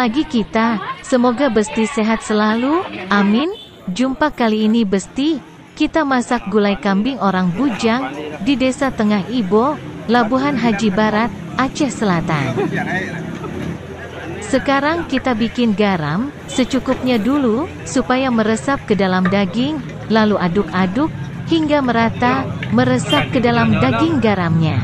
lagi kita. Semoga Besti sehat selalu, amin. Jumpa kali ini Besti, kita masak gulai kambing orang bujang di Desa Tengah Ibo, Labuhan Haji Barat, Aceh Selatan. Sekarang kita bikin garam secukupnya dulu supaya meresap ke dalam daging, lalu aduk-aduk hingga merata, meresap ke dalam daging garamnya.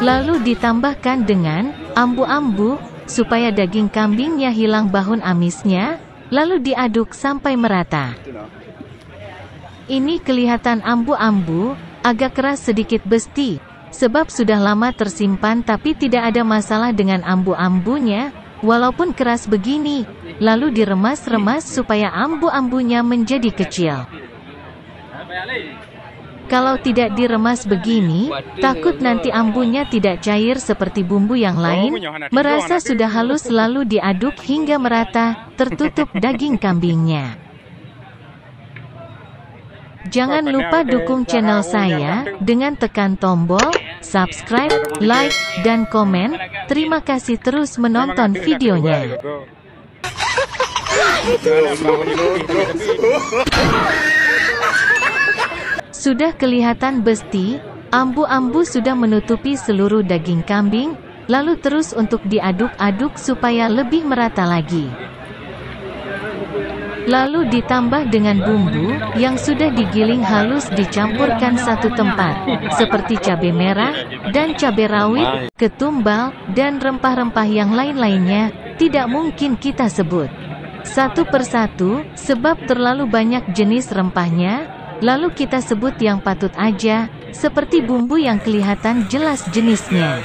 Lalu ditambahkan dengan ambu-ambu supaya daging kambingnya hilang bau amisnya, lalu diaduk sampai merata. Ini kelihatan ambu-ambu agak keras sedikit Besti, sebab sudah lama tersimpan tapi tidak ada masalah dengan ambu-ambunya, walaupun keras begini, lalu diremas-remas supaya ambu-ambunya menjadi kecil. Kalau tidak diremas begini, takut nanti ambunya tidak cair seperti bumbu yang lain, merasa sudah halus lalu diaduk hingga merata, tertutup daging kambingnya. Jangan lupa dukung channel saya dengan tekan tombol subscribe, like, dan komen. Terima kasih terus menonton videonya. Sudah kelihatan Besti, ambu-ambu sudah menutupi seluruh daging kambing, lalu terus untuk diaduk-aduk supaya lebih merata lagi. Lalu ditambah dengan bumbu yang sudah digiling halus dicampurkan satu tempat, seperti cabai merah dan cabai rawit, ketumbal, dan rempah-rempah yang lain-lainnya, tidak mungkin kita sebut satu persatu, sebab terlalu banyak jenis rempahnya. Lalu kita sebut yang patut aja, seperti bumbu yang kelihatan jelas jenisnya.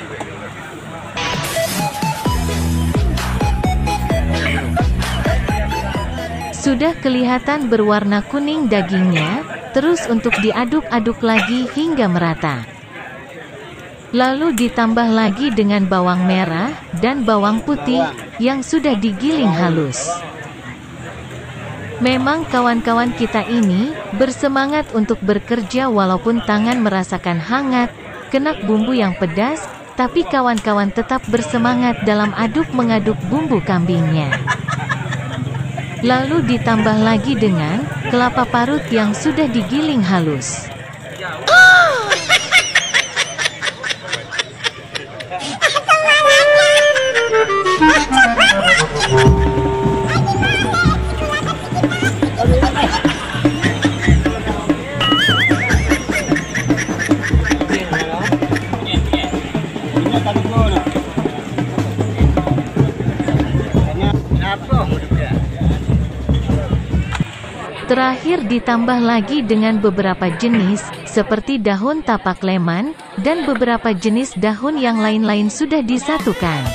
Sudah kelihatan berwarna kuning dagingnya, terus untuk diaduk-aduk lagi hingga merata. Lalu ditambah lagi dengan bawang merah dan bawang putih yang sudah digiling halus. Memang kawan-kawan kita ini bersemangat untuk bekerja walaupun tangan merasakan hangat, kena bumbu yang pedas, tapi kawan-kawan tetap bersemangat dalam aduk-mengaduk bumbu kambingnya. Lalu ditambah lagi dengan kelapa parut yang sudah digiling halus. Terakhir ditambah lagi dengan beberapa jenis, seperti daun tapak leman, dan beberapa jenis daun yang lain-lain sudah disatukan.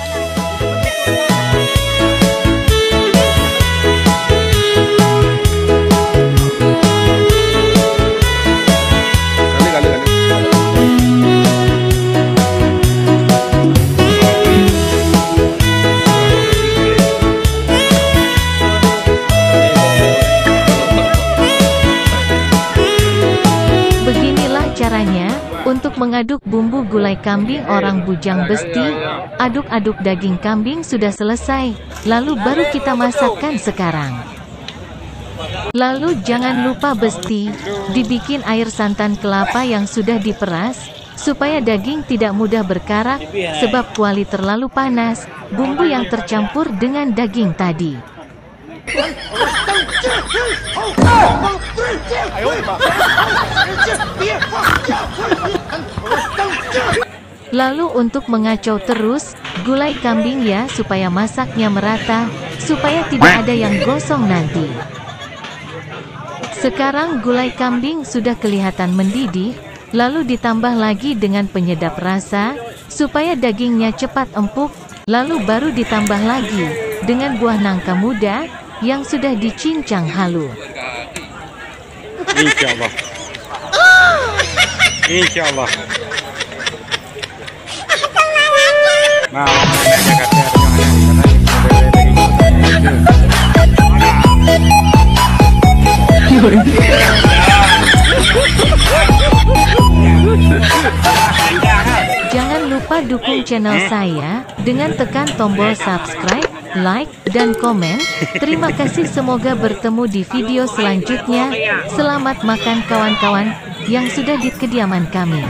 Caranya, untuk mengaduk bumbu gulai kambing orang bujang Besti, aduk-aduk daging kambing sudah selesai, lalu baru kita masakkan sekarang. Lalu jangan lupa Besti, dibikin air santan kelapa yang sudah diperas, supaya daging tidak mudah berkarak, sebab kuali terlalu panas, bumbu yang tercampur dengan daging tadi. Lalu untuk mengacau terus gulai kambing ya supaya masaknya merata, supaya tidak ada yang gosong nanti. Sekarang gulai kambing sudah kelihatan mendidih, lalu ditambah lagi dengan penyedap rasa, supaya dagingnya cepat empuk, lalu baru ditambah lagi dengan buah nangka muda yang sudah dicincang halus. Insyaallah. Insyaallah. Nah, lupa dukung channel saya dengan tekan tombol subscribe, like, dan komen. Terima kasih, semoga bertemu di video selanjutnya. Selamat makan kawan-kawan yang sudah di kediaman kami.